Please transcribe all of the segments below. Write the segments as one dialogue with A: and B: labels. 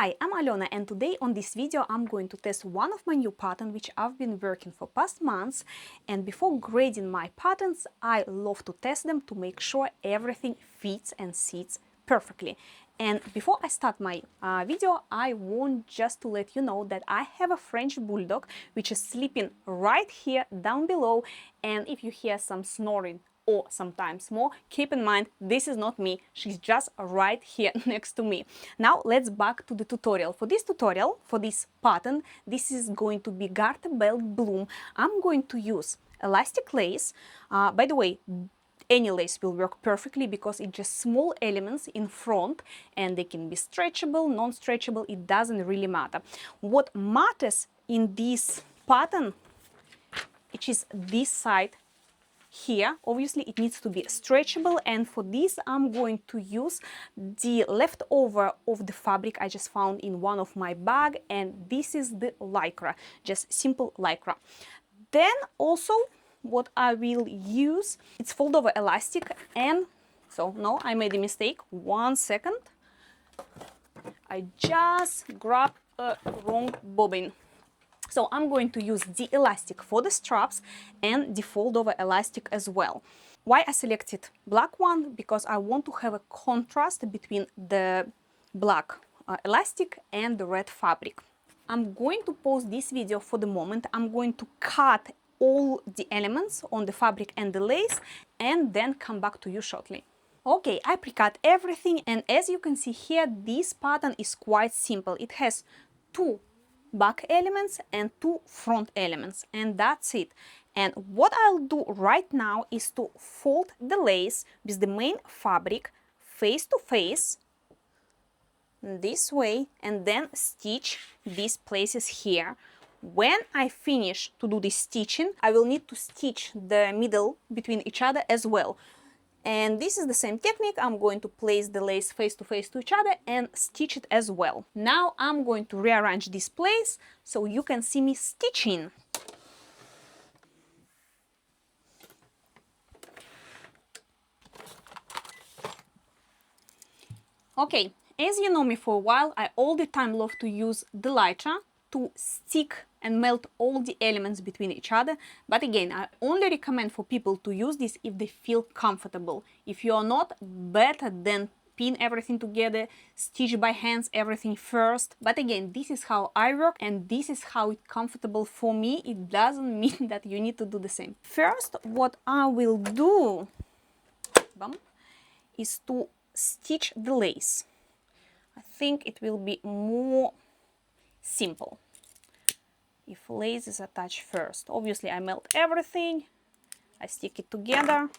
A: Hi, I'm Alona, and today on this video I'm going to test one of my new patterns which I've been working for past months. And before grading my patterns, I love to test them to make sure everything fits and sits perfectly. And before I start my video, I want just to let you know that I have a French bulldog which is sleeping right here down below, and if you hear some snoring or sometimes more, keep in mind this is not me, she's just right here next to me. Now let's back to the tutorial. For this tutorial, for this pattern, this is going to be Garter belt Blume. I'm going to use elastic lace. By the way, any lace will work perfectly because it's just small elements in front and they can be stretchable, non-stretchable, it doesn't really matter. What matters in this pattern, which is this side here, obviously it needs to be stretchable, and for this I'm going to use the leftover of the fabric I just found in one of my bag, and this is the lycra, just simple lycra. Then also what I will use, it's fold over elastic, and so no, I made a mistake, 1 second, I just grabbed a wrong bobbin. So I'm going to use the elastic for the straps and the fold over elastic as well. Why I selected black one? Because I want to have a contrast between the black elastic and the red fabric. I'm going to pause this video for the moment. I'm going to cut all the elements on the fabric and the lace and then come back to you shortly. Okay, I pre-cut everything, and as you can see here, this pattern is quite simple. It has 2 back elements and 2 front elements, and that's it. And what I'll do right now is to fold the lace with the main fabric face to face this way, and then stitch these places here. When I finish to do this stitching, I will need to stitch the middle between each other as well. And this is the same technique. I'm going to place the lace face to face to each other and stitch it as well. Now I'm going to rearrange this place so you can see me stitching. Okay, as you know me for a while, I all the time love to use the lycra to stick and melt all the elements between each other. But again, I only recommend for people to use this if they feel comfortable. If you are not, better than pin everything together, stitch by hands everything first. But again, this is how I work and this is how it's comfortable for me. It doesn't mean that you need to do the same. First, what I will do is to stitch the lace. I think it will be more simple if lace is attached first. Obviously I melt everything, I stick it together,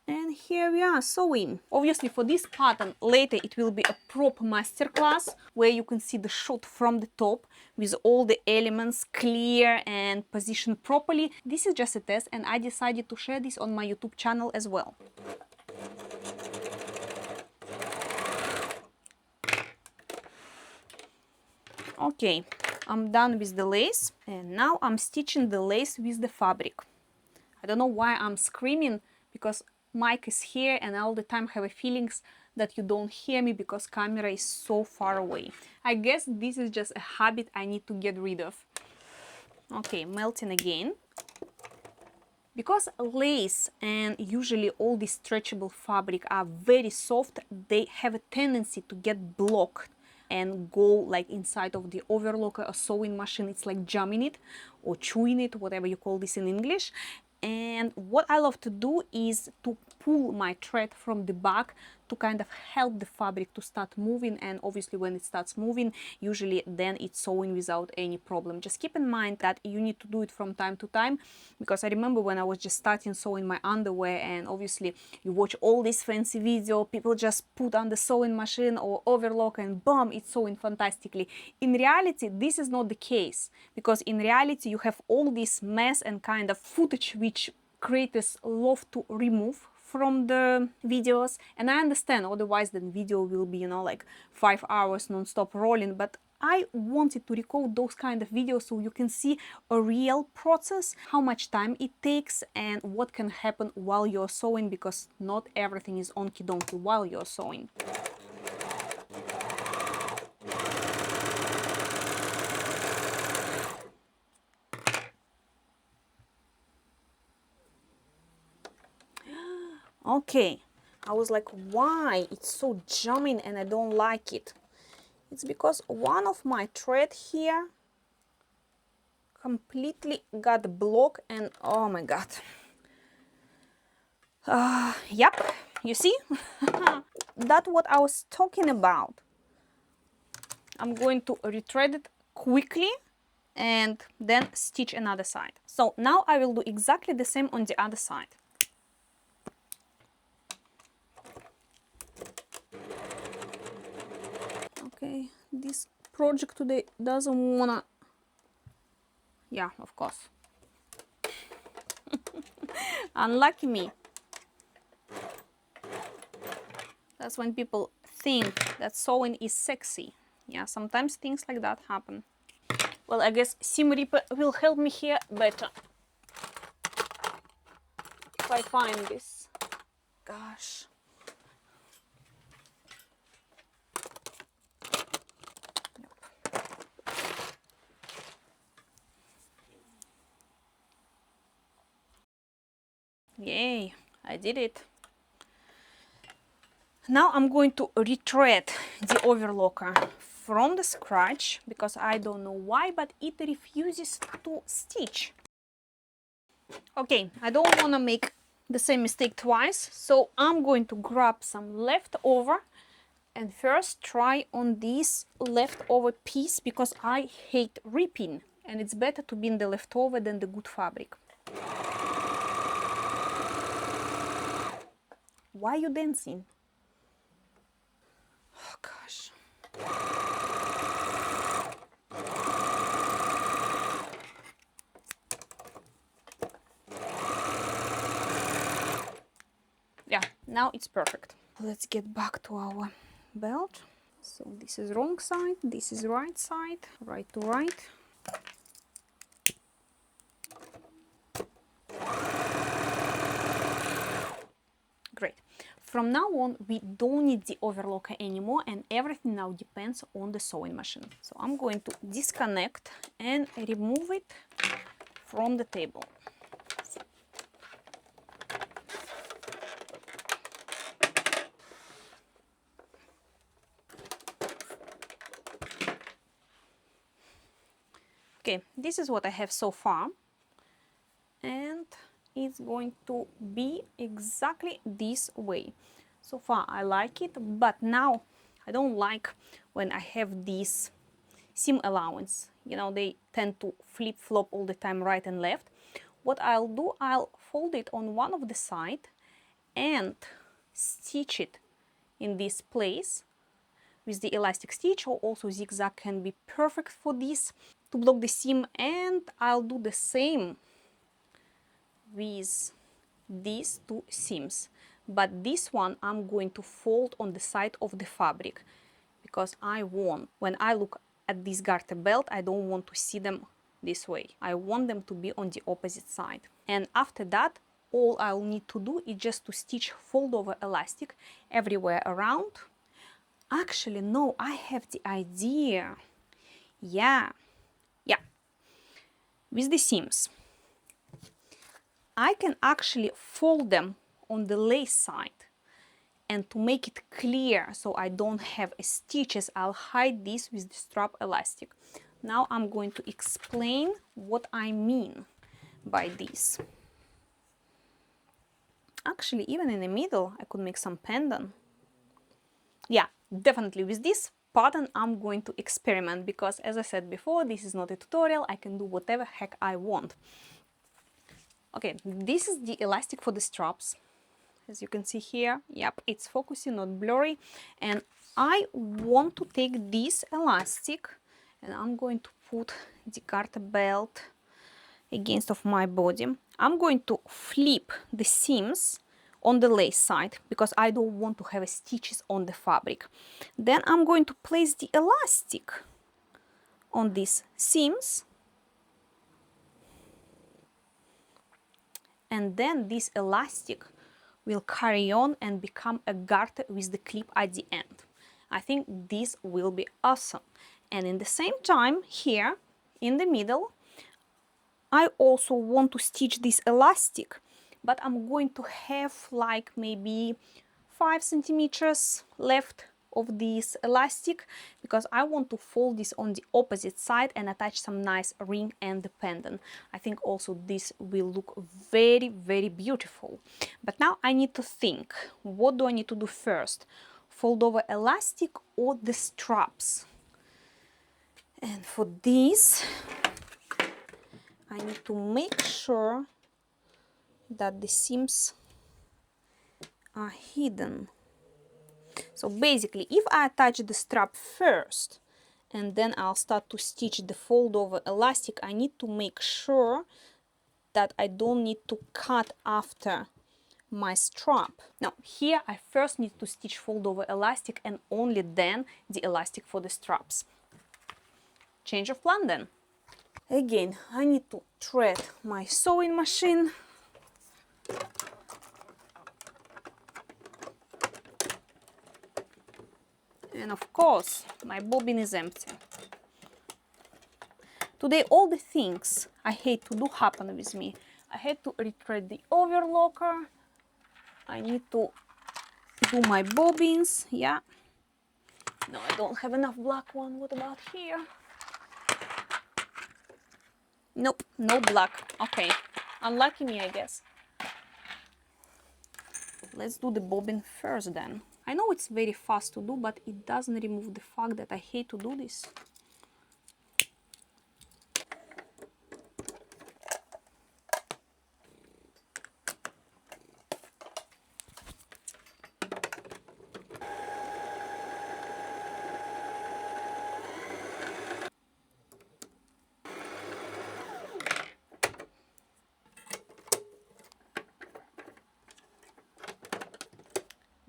A: and here we are sewing. Obviously for this pattern later it will be a proper masterclass where you can see the shot from the top with all the elements clear and positioned properly. This is just a test, and I decided to share this on my YouTube channel as well. Okay, I'm done with the lace, and now I'm stitching the lace with the fabric. I don't know why I'm screaming, because mic is here and I all the time have a feelings that you don't hear me because camera is so far away. I guess this is just a habit I need to get rid of. Okay, melting again. Because lace and usually all this stretchable fabric are very soft, they have a tendency to get blocked and go like inside of the overlocker or sewing machine. It's like jamming it or chewing it, whatever you call this in English. And what I love to do is to pull my thread from the back to kind of help the fabric to start moving, and obviously when it starts moving, usually then it's sewing without any problem. Just keep in mind that you need to do it from time to time, because I remember when I was just starting sewing my underwear, and obviously you watch all these fancy videos, people just put on the sewing machine or overlock and boom, it's sewing fantastically. In reality, this is not the case, because in reality you have all this mess and kind of footage which creators love to remove from the videos, and I understand, otherwise the video will be, you know, like 5 hours non-stop rolling, but I wanted to record those kind of videos so you can see a real process, how much time it takes and what can happen while you're sewing, because not everything is onky-donkey while you're sewing. Okay, I was like, why it's so jamming and I don't like it. It's because one of my thread here completely got blocked and oh my god. Yep, you see? That's what I was talking about. I'm going to retread it quickly and then stitch another side. So now I will do exactly the same on the other side. Okay, this project today doesn't wanna... Yeah, of course. Unlucky me. That's when people think that sewing is sexy. Yeah, sometimes things like that happen. Well, I guess Seam Reaper will help me here better. If I find this. Gosh. Yay, I did it. Now I'm going to retread the overlocker from the scratch because I don't know why, but it refuses to stitch. Okay, I don't want to make the same mistake twice, so I'm going to grab some leftover and first try on this leftover piece because I hate ripping and it's better to bin the leftover than the good fabric. Why are you dancing? Oh gosh. Yeah, now it's perfect. Let's get back to our belt. So this is wrong side, this is right side, right to right. Great. From now on, we don't need the overlocker anymore and everything now depends on the sewing machine. So I'm going to disconnect and remove it from the table. Okay, this is what I have so far. And it's going to be exactly this way. So far I like it, but now I don't like when I have this seam allowance. You know, they tend to flip-flop all the time right and left. What I'll do, I'll fold it on one of the side and stitch it in this place with the elastic stitch, or also zigzag can be perfect for this to block the seam. And I'll do the same with these two seams, but this one I'm going to fold on the side of the fabric because I want, when I look at this garter belt, I don't want to see them this way. I want them to be on the opposite side. And after that, all I'll need to do is just to stitch fold over elastic everywhere around. Actually, no, I have the idea. Yeah, with the seams I can actually fold them on the lace side, and to make it clear so I don't have stitches, I'll hide this with the strap elastic. Now I'm going to explain what I mean by this. Actually, even in the middle I could make some pendant. Yeah, definitely with this pattern I'm going to experiment because, as I said before, this is not a tutorial. I can do whatever heck I want. Okay, this is the elastic for the straps. As you can see here, yep, it's focusing, not blurry. And I want to take this elastic and I'm going to put the garter belt against of my body. I'm going to flip the seams on the lace side because I don't want to have stitches on the fabric. Then I'm going to place the elastic on these seams. And then this elastic will carry on and become a garter with the clip at the end. I think this will be awesome. And in the same time, here in the middle, I also want to stitch this elastic but I'm going to have like maybe 5 centimeters left of this elastic, because I want to fold this on the opposite side and attach some nice ring and pendant. I think also this will look very, very beautiful. But now I need to think, what do I need to do first? Fold over elastic or the straps? And for this, I need to make sure that the seams are hidden. So basically, if I attach the strap first and then I'll start to stitch the fold over elastic, I need to make sure that I don't need to cut after my strap. Now here I first need to stitch fold over elastic and only then the elastic for the straps. Change of plan then. Again, I need to thread my sewing machine. And of course, my bobbin is empty. Today, all the things I hate to do happen with me. I had to retread the overlocker. I need to do my bobbins. Yeah. No, I don't have enough black one. What about here? Nope, no black. Okay, unlucky me, I guess. Let's do the bobbin first then. I know it's very fast to do, but it doesn't remove the fact that I hate to do this.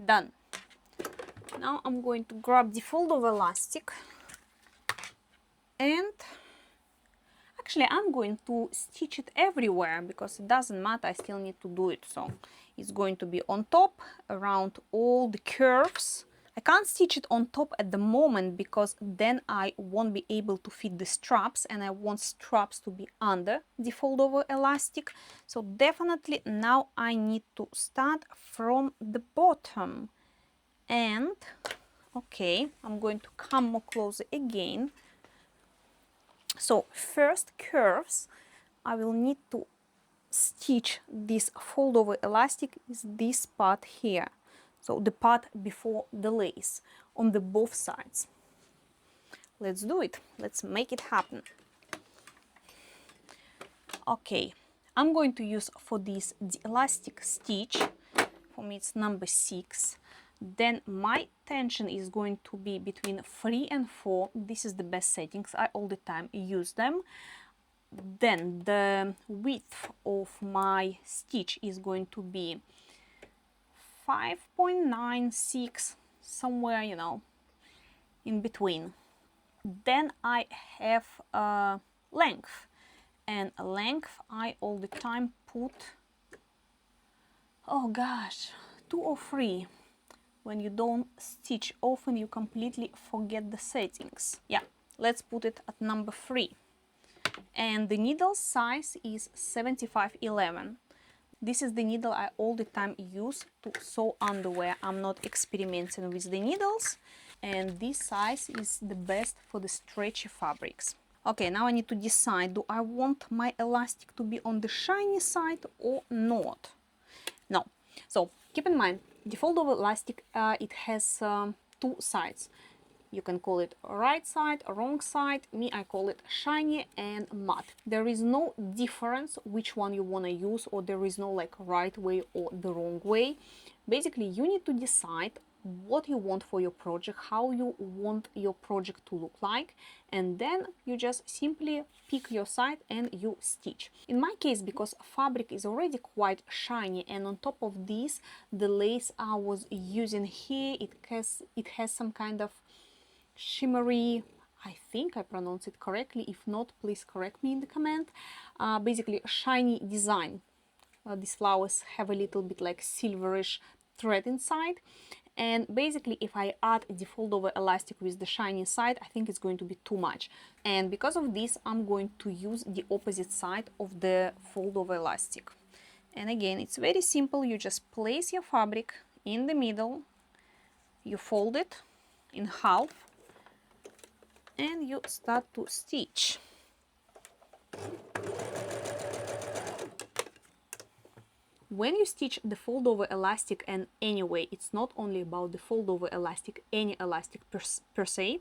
A: Done. Now I'm going to grab the fold over elastic and actually I'm going to stitch it everywhere because it doesn't matter, I still need to do it. So it's going to be on top around all the curves. I can't stitch it on top at the moment because then I won't be able to fit the straps, and I want straps to be under the fold over elastic. So definitely now I need to start from the bottom. And okay, I'm going to come more closer again. So first curves, I will need to stitch this fold over elastic is this part here. So the part before the lace on the both sides. Let's do it. Let's make it happen. Okay, I'm going to use for this the elastic stitch. For me it's number 6. Then my tension is going to be between 3 and 4. This is the best settings. I all the time use them. Then the width of my stitch is going to be 5.96, somewhere, you know, in between. Then I have a length, and a length I all the time put, oh gosh, 2 or 3. When you don't stitch often, you completely forget the settings. Yeah, let's put it at number 3. And the needle size is 7511. This is the needle I all the time use to sew underwear. I'm not experimenting with the needles. And this size is the best for the stretchy fabrics. Okay, now I need to decide, do I want my elastic to be on the shiny side or not? No. So keep in mind, the fold over elastic, it has 2 sides. You can call it right side or wrong side. Me, I call it shiny and matte. There is no difference which one you want to use, or there is no like right way or the wrong way. Basically, you need to decide what you want for your project, how you want your project to look like, and then you just simply pick your side and you stitch. In my case, because fabric is already quite shiny, and on top of this, the lace I was using here, it has some kind of shimmery, I think I pronounce it correctly. If not, please correct me in the comment. Basically shiny design. These flowers have a little bit like silverish thread inside, and basically if I add the fold over elastic with the shiny side, I think it's going to be too much, and because of this I'm going to use the opposite side of the fold over elastic. And again, it's very simple. You just place your fabric in the middle, you fold it in half, and you start to stitch. When you stitch the fold over elastic, and anyway, it's not only about the fold over elastic, any elastic per se,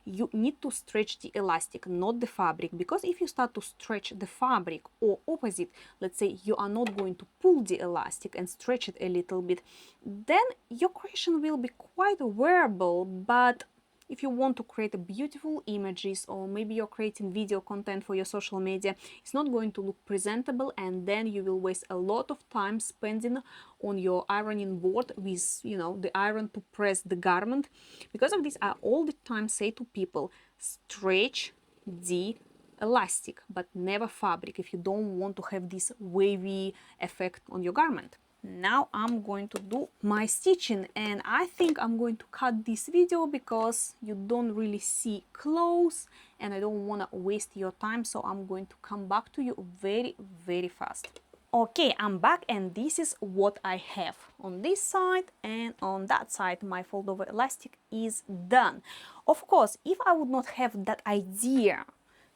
A: you need to stretch the elastic, not the fabric, because if you start to stretch the fabric, or opposite, let's say you are not going to pull the elastic and stretch it a little bit, then your creation will be quite wearable. But if you want to create beautiful images, or maybe you're creating video content for your social media, it's not going to look presentable, and then you will waste a lot of time spending on your ironing board with, you know, the iron to press the garment. Because of this, I all the time say to people, stretch the elastic, but never fabric, if you don't want to have this wavy effect on your garment. Now I'm going to do my stitching, and I think I'm going to cut this video because you don't really see close and I don't want to waste your time, so I'm going to come back to you very fast. Okay, I'm back, and this is what I have on this side, and on that side my fold over elastic is done. Of course, if I would not have that idea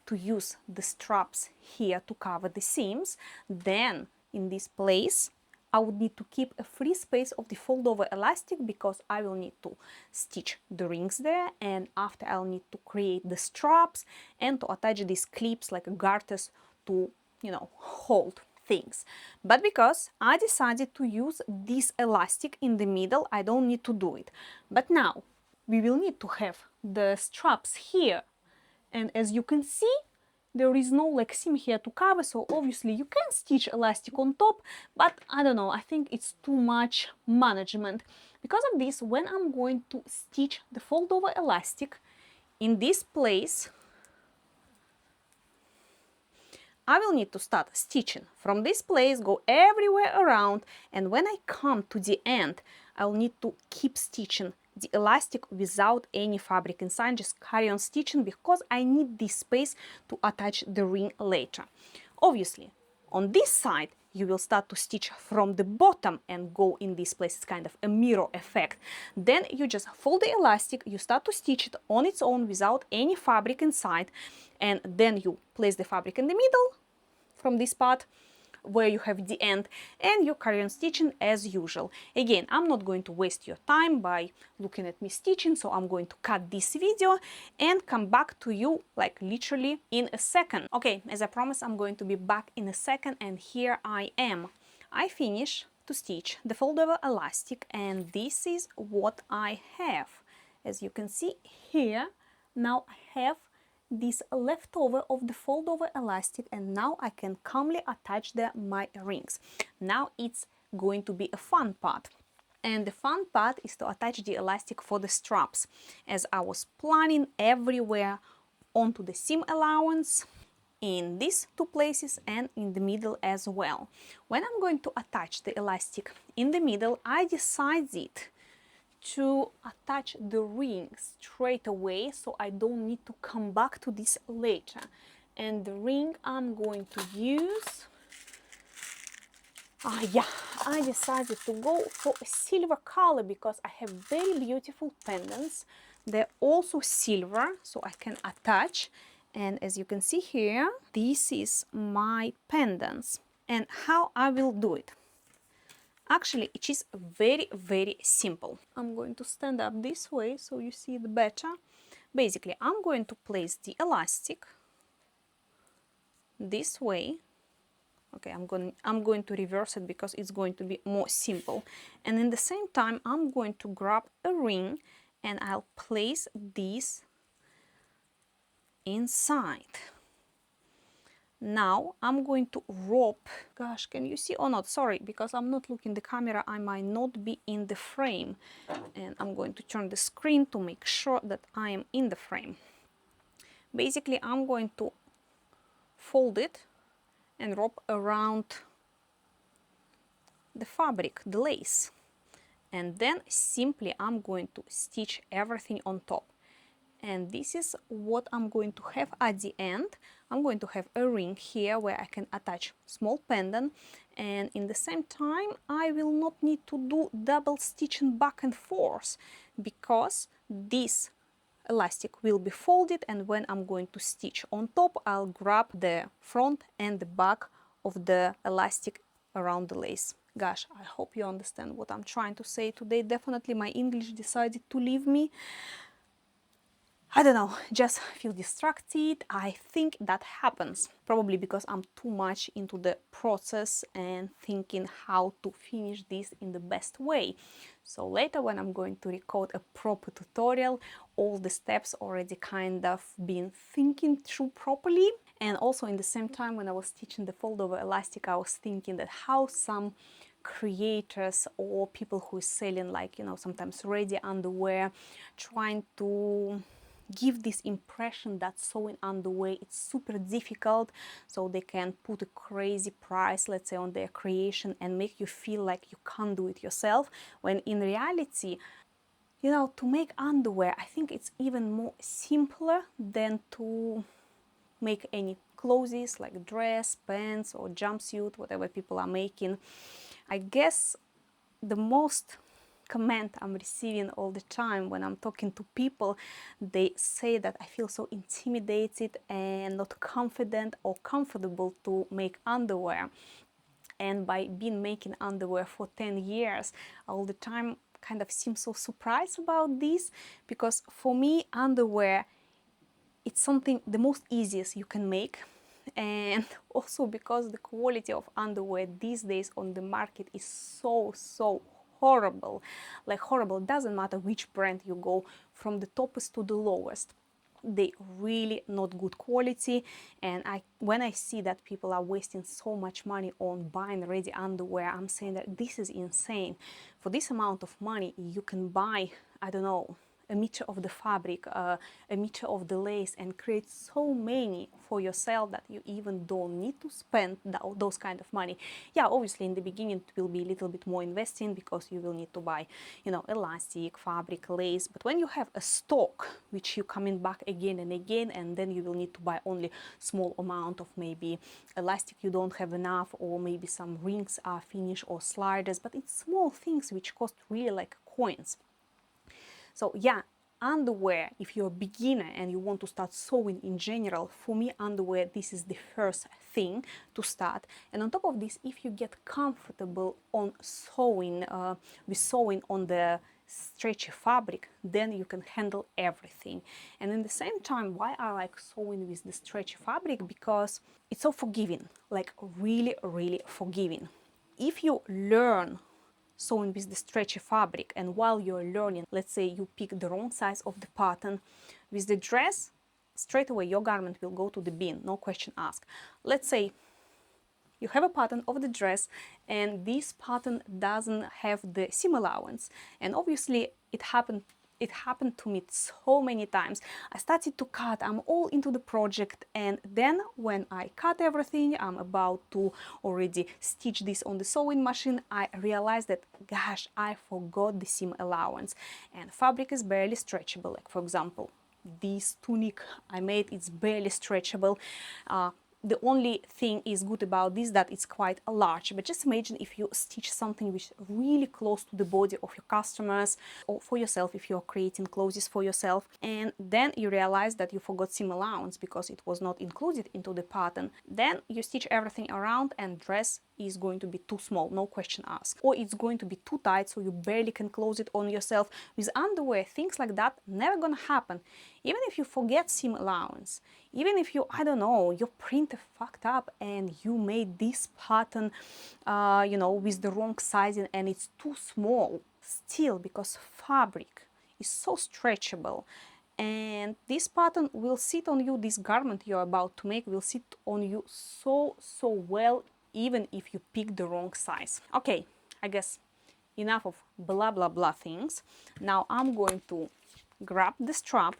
A: to use the straps here to cover the seams, then in this place I would need to keep a free space of the fold over elastic, because I will need to stitch the rings there, and after I'll need to create the straps and to attach these clips like garters to, you know, hold things. But because I decided to use this elastic in the middle, I don't need to do it. But now we will need to have the straps here, and as you can see, there is no like seam here to cover, so obviously you can stitch elastic on top, but I don't know, I think it's too much management. Because of this, when I'm going to stitch the fold over elastic in this place, I will need to start stitching from this place, go everywhere around, and when I come to the end, I will need to keep stitching the elastic without any fabric inside, just carry on stitching, because I need this space to attach the ring later. Obviously, on this side, you will start to stitch from the bottom and go in this place. It's kind of a mirror effect. Then you just fold the elastic, you start to stitch it on its own without any fabric inside, and then you place the fabric in the middle from this part where you have the end, and you carry on stitching as usual. Again, I'm not going to waste your time by looking at me stitching, so I'm going to cut this video and come back to you like literally in a second. Okay, as I promised, I'm going to be back in a second, and here I am. I finished to stitch the fold over elastic, and this is what I have. As you can see here, now I have this leftover of the fold over elastic, and now I can calmly attach my rings. Now it's going to be a fun part, and the fun part is to attach the elastic for the straps, as I was planning everywhere onto the seam allowance, in these two places and in the middle as well. When I'm going to attach the elastic in the middle, I decided to attach the ring straight away, so I don't need to come back to this later. And the ring I'm going to use, I decided to go for a silver color because I have very beautiful pendants. They're also silver, so I can attach. And as you can see here, this is my pendants. And how I will do it? Actually, it is very simple. I'm going to stand up this way so you see it better. Basically, I'm going to place the elastic this way. Okay, I'm going to reverse it because it's going to be more simple. And in the same time, I'm going to grab a ring and I'll place this inside. Now I'm going to rope. Gosh, can you see or not? Sorry, because I'm not looking the camera, I might not be in the frame. And I'm going to turn the screen to make sure that I am in the frame. Basically, I'm going to fold it and rope around the fabric, the lace. And then simply I'm going to stitch everything on top. And this is what I'm going to have at the end. I'm going to have a ring here where I can attach small pendant, and in the same time I will not need to do double stitching back and forth, because this elastic will be folded, and when I'm going to stitch on top, I'll grab the front and the back of the elastic around the lace. Gosh, I hope you understand what I'm trying to say today. Definitely my English decided to leave me. I don't know, just feel distracted. I think that happens probably because I'm too much into the process and thinking how to finish this in the best way. So later when I'm going to record a proper tutorial, all the steps already kind of been thinking through properly. And also in the same time when I was stitching the fold over elastic, I was thinking that how some creators or people who is selling, like, you know, sometimes ready underwear, trying to give this impression that sewing underwear it's super difficult, so they can put a crazy price, let's say, on their creation and make you feel like you can't do it yourself, when in reality, you know, to make underwear, I think it's even more simpler than to make any clothes like dress, pants or jumpsuit, whatever people are making. I guess the most comment I'm receiving all the time when I'm talking to people, they say that I feel so intimidated and not confident or comfortable to make underwear. And by being making underwear for 10 years, all the time kind of seem so surprised about this, because for me underwear, it's something the most easiest you can make. And also because the quality of underwear these days on the market is so horrible, like horrible. Doesn't matter which brand you go, from the toppest to the lowest, they really not good quality. And when I see that people are wasting so much money on buying ready underwear, I'm saying that this is insane. For this amount of money you can buy, I don't know, a meter of the fabric, a meter of the lace, and create so many for yourself that you even don't need to spend those kind of money. Yeah, obviously in the beginning it will be a little bit more investing because you will need to buy, you know, elastic, fabric, lace. But when you have a stock which you coming back again and again, and then you will need to buy only small amount of maybe elastic you don't have enough, or maybe some rings are finished or sliders, but it's small things which cost really like coins. So yeah, underwear, if you're a beginner and you want to start sewing in general, for me underwear, this is the first thing to start. And on top of this, if you get comfortable on sewing, with sewing on the stretchy fabric, then you can handle everything. And in the same time, why I like sewing with the stretchy fabric? Because it's so forgiving, like really forgiving. If you learn sewing with the stretchy fabric, and while you're learning, let's say you pick the wrong size of the pattern with the dress, straight away your garment will go to the bin, no question asked. Let's say you have a pattern of the dress and this pattern doesn't have the seam allowance, and obviously it happened to me so many times. I started to cut, I'm all into the project, and then when I cut everything, I'm about to already stitch this on the sewing machine, I realized that, gosh, I forgot the seam allowance and fabric is barely stretchable. Like for example, this tunic I made, it's barely stretchable. The only thing is good about this that it's quite large, but just imagine if you stitch something which is really close to the body of your customers or for yourself, if you're creating clothes for yourself, and then you realize that you forgot seam allowance because it was not included into the pattern. Then you stitch everything around and dress is going to be too small, no question asked, or it's going to be too tight so you barely can close it on yourself. With underwear, things like that never gonna happen. Even if you forget seam allowance, even if you, I don't know, your printer fucked up and you made this pattern, you know, with the wrong sizing and it's too small, still, because fabric is so stretchable, and this pattern will sit on you, this garment you're about to make will sit on you so well, even if you pick the wrong size. Okay, I guess enough of blah blah blah things. Now I'm going to grab the strap,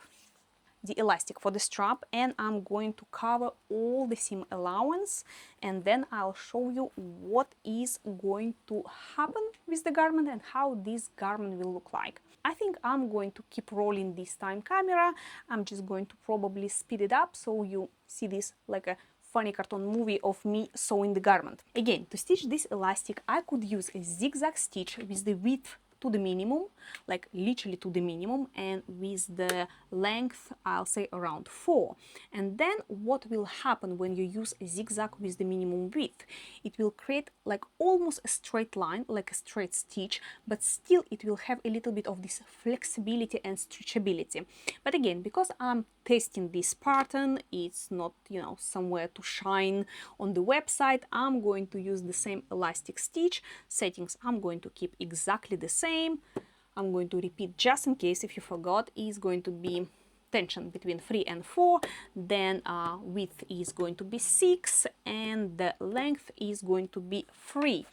A: the elastic for the strap, and I'm going to cover all the seam allowance, and then I'll show you what is going to happen with the garment and how this garment will look like. I think I'm going to keep rolling this time camera. I'm just going to probably speed it up so you see this like a funny cartoon movie of me sewing the garment. Again, to stitch this elastic, I could use a zigzag stitch with the width to the minimum, like literally to the minimum, and with the length, I'll say around 4. And then what will happen when you use a zigzag with the minimum width? It will create like almost a straight line, like a straight stitch, but still it will have a little bit of this flexibility and stretchability. But again, because I'm testing this pattern, it's not, you know, somewhere to shine on the website, I'm going to use the same elastic stitch. Settings I'm going to keep exactly the same. I'm going to repeat just in case if you forgot. Is going to be tension between 3 and 4, then width is going to be 6 and the length is going to be 3,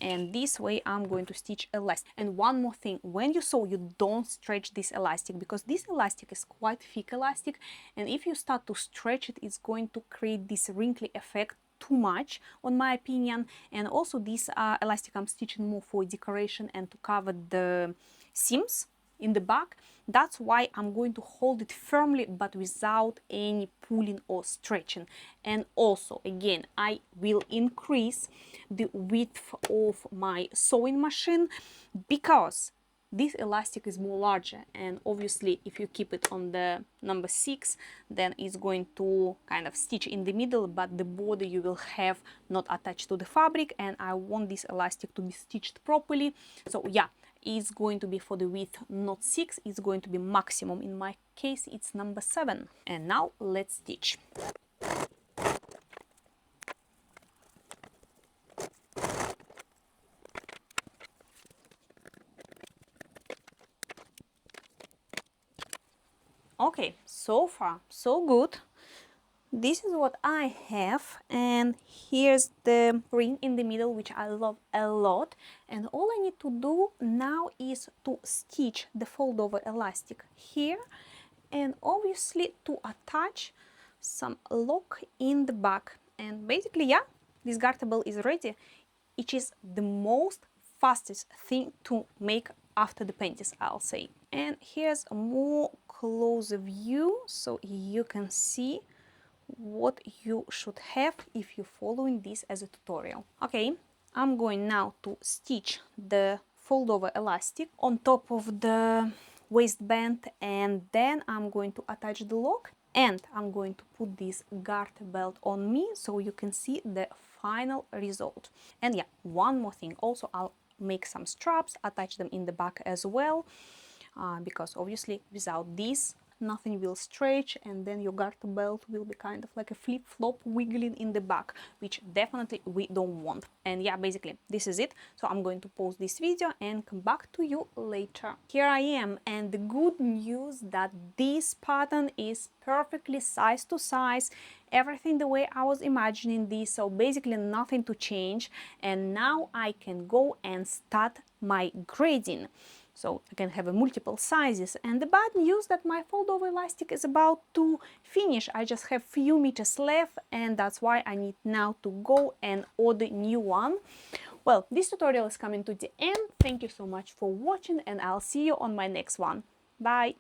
A: and this way I'm going to stitch elastic. And one more thing, when you sew, you don't stretch this elastic, because this elastic is quite thick elastic, and if you start to stretch it, it's going to create this wrinkly effect too much, on my opinion. And also this elastic I'm stitching more for decoration and to cover the seams in the back. That's why I'm going to hold it firmly but without any pulling or stretching. And also again, I will increase the width of my sewing machine because this elastic is more larger, and obviously if you keep it on the number 6, then it's going to kind of stitch in the middle, but the border you will have not attached to the fabric, and I want this elastic to be stitched properly. So yeah, it's going to be for the width not 6, it's going to be maximum. In my case it's number 7. And now let's stitch. Okay, so far so good. This is what I have, and here's the ring in the middle, which I love a lot. And all I need to do now is to stitch the fold over elastic here, and obviously to attach some lock in the back. And basically, yeah, this garter belt is ready. It is the most fastest thing to make after the panties, I'll say. And here's a more closer view so you can see what you should have if you're following this as a tutorial. Okay, I'm going now to stitch the fold over elastic on top of the waistband, and then I'm going to attach the lock, and I'm going to put this garter belt on me so you can see the final result. And yeah, one more thing, also I'll make some straps, attach them in the back as well, because obviously without this nothing will stretch, and then your garter belt will be kind of like a flip-flop wiggling in the back, which definitely we don't want. And yeah, basically this is it. So I'm going to pause this video and come back to you later. Here I am, and the good news that this pattern is perfectly size to size, everything the way I was imagining this, so basically nothing to change. And now I can go and start my grading. So I can have a multiple sizes. And the bad news that my fold over elastic is about to finish. I just have few meters left, and that's why I need now to go and order new one. Well, this tutorial is coming to the end. Thank you so much for watching, and I'll see you on my next one. Bye!